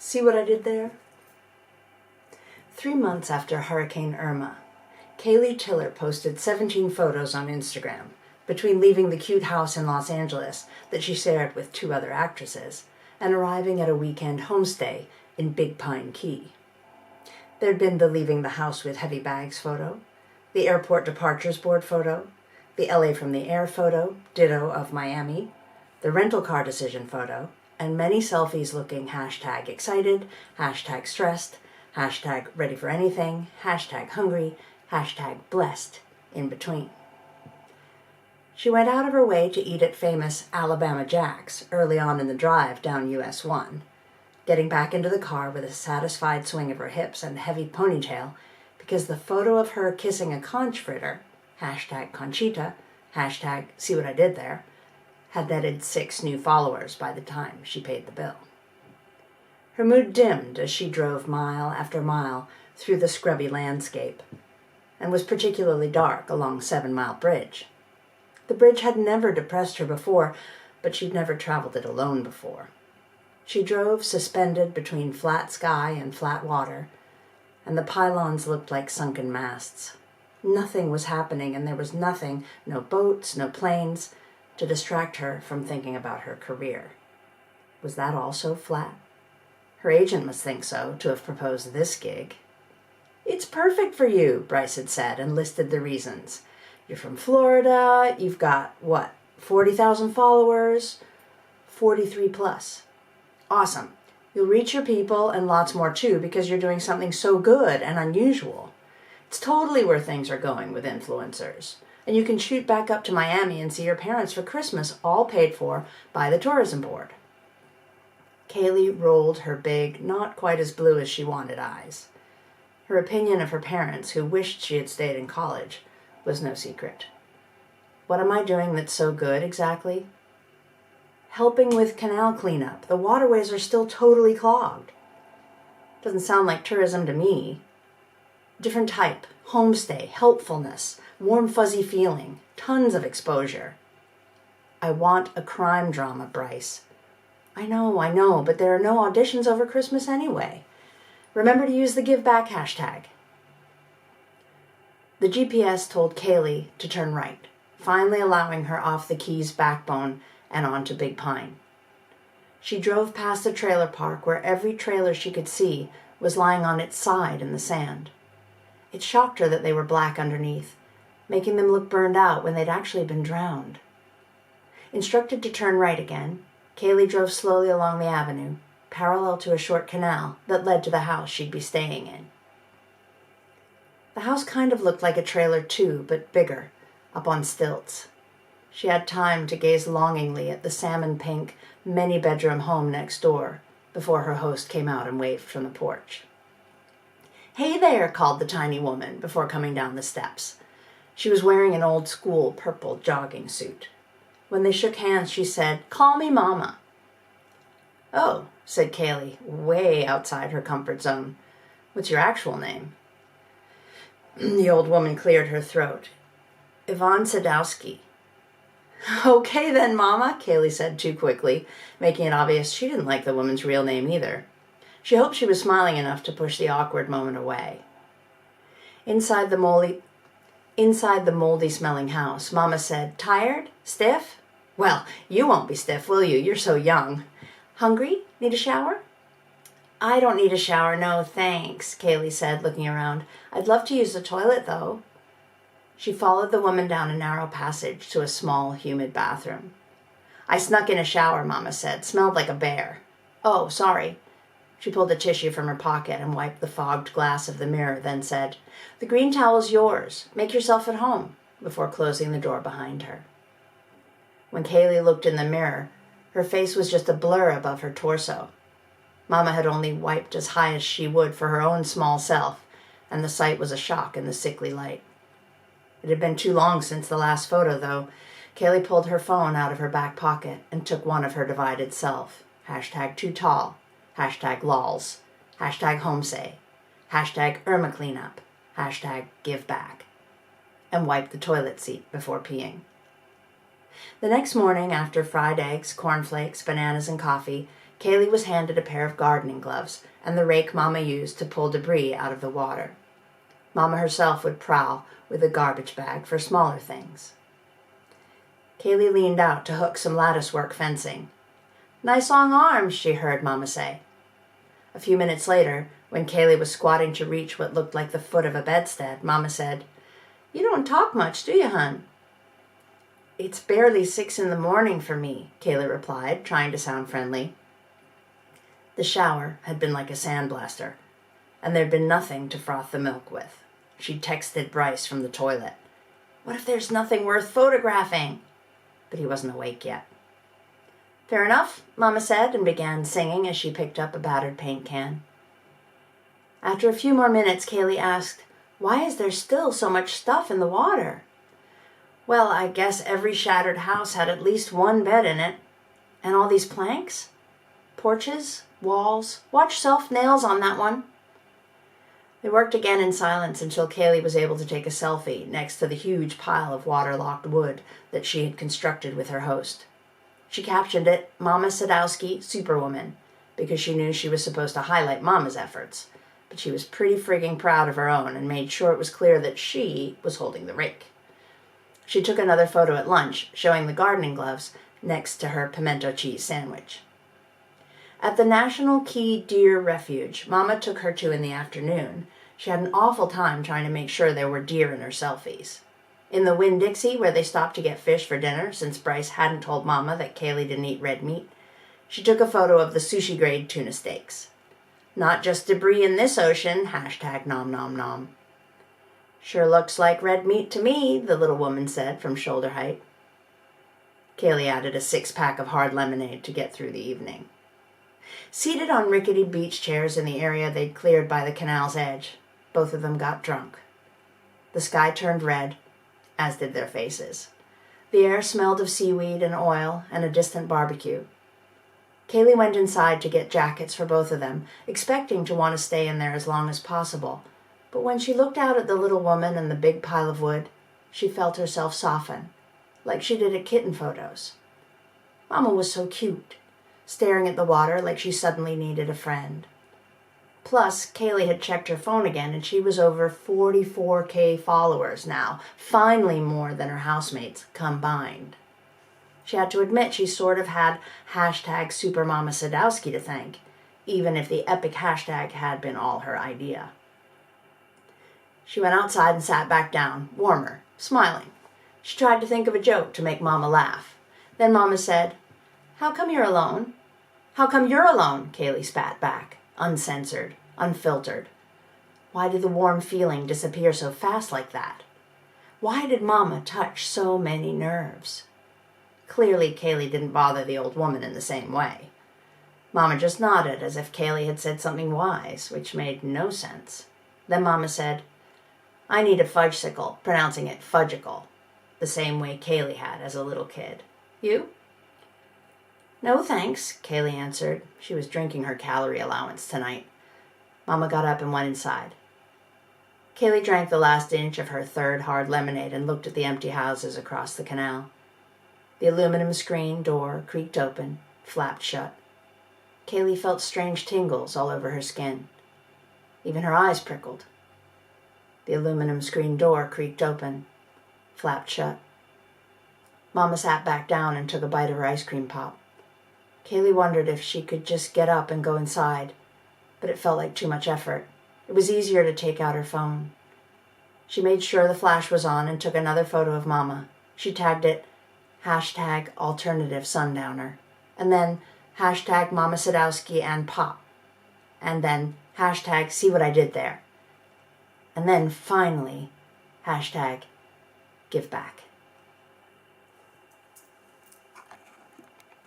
See what I did there? 3 months after Hurricane Irma, Kaley Tiller posted 17 photos on Instagram between leaving the cute house in Los Angeles that she shared with 2 other actresses and arriving at a weekend homestay in Big Pine Key. There'd been the leaving the house with heavy bags photo, the airport departures board photo, the LA from the air photo, ditto of Miami, the rental car decision photo, and many selfies looking #excited, #stressed, #ready for anything, #hungry, #blessed in between. She went out of her way to eat at famous Alabama Jack's early on in the drive down US 1, getting back into the car with a satisfied swing of her hips and heavy ponytail because the photo of her kissing a conch fritter, #Conchita, #see what I did there, had netted 6 new followers by the time she paid the bill. Her mood dimmed as she drove mile after mile through the scrubby landscape, and was particularly dark along 7 Mile Bridge. The bridge had never depressed her before, but she'd never traveled it alone before. She drove suspended between flat sky and flat water, and the pylons looked like sunken masts. Nothing was happening, and there was nothing, no boats, no planes, to distract her from thinking about her career. Was that also flat? Her agent must think so, to have proposed this gig. "It's perfect for you," Bryce had said, and listed the reasons. "You're from Florida, you've got, 40,000 followers, 43 plus. Awesome. You'll reach your people and lots more too because you're doing something so good and unusual. It's totally where things are going with influencers. And you can shoot back up to Miami and see your parents for Christmas, all paid for by the tourism board." Kaley rolled her big, not quite as blue as she wanted eyes. Her opinion of her parents, who wished she had stayed in college, was no secret. What am I doing that's so good, exactly? Helping with canal cleanup. The waterways are still totally clogged. Doesn't sound like tourism to me. Different type, homestay, helpfulness, warm fuzzy feeling, tons of exposure. I want a crime drama, Bryce. I know, but there are no auditions over Christmas anyway. Remember to use the give back #. The GPS told Kaley to turn right, finally allowing her off the Key's backbone and onto Big Pine. She drove past a trailer park where every trailer she could see was lying on its side in the sand. It shocked her that they were black underneath, making them look burned out when they'd actually been drowned. Instructed to turn right again, Kaley drove slowly along the avenue, parallel to a short canal that led to the house she'd be staying in. The house kind of looked like a trailer too, but bigger, up on stilts. She had time to gaze longingly at the salmon-pink, many-bedroom home next door before her host came out and waved from the porch. "Hey there," called the tiny woman before coming down the steps. She was wearing an old-school purple jogging suit. When they shook hands, she said, "Call me Mama." "Oh," said Kaley, way outside her comfort zone. "What's your actual name?" The old woman cleared her throat. "Mama Sidowski." "Okay then, Mama," Kaley said too quickly, making it obvious she didn't like the woman's real name either. She hoped she was smiling enough to push the awkward moment away. Inside the moldy-smelling house, Mama said, "Tired? Stiff? Well, you won't be stiff, will you? You're so young. Hungry? Need a shower?" "I don't need a shower, no thanks," Kaley said, looking around. "I'd love to use the toilet, though." She followed the woman down a narrow passage to a small, humid bathroom. "I snuck in a shower," Mama said. "Smelled like a bear." "Oh, sorry." She pulled a tissue from her pocket and wiped the fogged glass of the mirror, then said, "The green towel's yours. Make yourself at home," before closing the door behind her. When Kaley looked in the mirror, her face was just a blur above her torso. Mama had only wiped as high as she would for her own small self, and the sight was a shock in the sickly light. It had been too long since the last photo, though. Kaley pulled her phone out of her back pocket and took one of her divided self. #too tall, #lols, #homestay, #Irma cleanup, #give back, and wiped the toilet seat before peeing. The next morning, after fried eggs, cornflakes, bananas, and coffee, Kaley was handed a pair of gardening gloves and the rake Mama used to pull debris out of the water. Mama herself would prowl with a garbage bag for smaller things. Kaley leaned out to hook some lattice-work fencing. "Nice long arms," she heard Mama say. A few minutes later, when Kaley was squatting to reach what looked like the foot of a bedstead, Mama said, "You don't talk much, do you, hun?" "It's barely 6 a.m. for me," Kaley replied, trying to sound friendly. The shower had been like a sandblaster, and there'd been nothing to froth the milk with. She'd texted Bryce from the toilet. "What if there's nothing worth photographing?" But he wasn't awake yet. "Fair enough," Mama said, and began singing as she picked up a battered paint can. After a few more minutes, Kaley asked, "Why is there still so much stuff in the water?" "Well, I guess every shattered house had at least one bed in it. And all these planks? Porches? Walls? Watch self-nails on that one." They worked again in silence until Kaley was able to take a selfie next to the huge pile of waterlocked wood that she had constructed with her host. She captioned it, "Mama Sidowski, Superwoman," because she knew she was supposed to highlight Mama's efforts, but she was pretty frigging proud of her own and made sure it was clear that she was holding the rake. She took another photo at lunch, showing the gardening gloves next to her pimento cheese sandwich. At the National Key Deer Refuge Mama took her to in the afternoon, she had an awful time trying to make sure there were deer in her selfies. In the Winn-Dixie, where they stopped to get fish for dinner, since Bryce hadn't told Mama that Kaley didn't eat red meat, she took a photo of the sushi-grade tuna steaks. "Not just debris in this ocean, #nom nom nom." "Sure looks like red meat to me," the little woman said from shoulder height. Kaley added a 6-pack of hard lemonade to get through the evening. Seated on rickety beach chairs in the area they'd cleared by the canal's edge, both of them got drunk. The sky turned red, as did their faces. The air smelled of seaweed and oil and a distant barbecue. Kaley went inside to get jackets for both of them, expecting to want to stay in there as long as possible. But when she looked out at the little woman and the big pile of wood, she felt herself soften, like she did at kitten photos. Mama was so cute, staring at the water like she suddenly needed a friend. Plus, Kaley had checked her phone again and she was over 44K followers now, finally more than her housemates combined. She had to admit she sort of had #SuperMamaSidowski to thank, even if the epic hashtag had been all her idea. She went outside and sat back down, warmer, smiling. She tried to think of a joke to make Mama laugh. Then Mama said, "How come you're alone?" "How come you're alone?" Kaley spat back, uncensored, unfiltered. Why did the warm feeling disappear so fast like that? Why did Mama touch so many nerves? Clearly, Kaley didn't bother the old woman in the same way. Mama just nodded as if Kaley had said something wise, which made no sense. Then Mama said, "I need a fudgesicle," pronouncing it fudgicle, the same way Kaley had as a little kid. "You?" "No, thanks," Kaley answered. She was drinking her calorie allowance tonight. Mama got up and went inside. Kaley drank the last inch of her third hard lemonade and looked at the empty houses across the canal. The aluminum screen door creaked open, flapped shut. Kaley felt strange tingles all over her skin. Even her eyes prickled. The aluminum screen door creaked open, flapped shut. Mama sat back down and took a bite of her ice cream pop. Kaley wondered if she could just get up and go inside, but it felt like too much effort. It was easier to take out her phone. She made sure the flash was on and took another photo of Mama. She tagged it #AlternativeSundowner, and then #Mama Sidowski and Pop, and then #See what I did there, and then finally #GiveBack.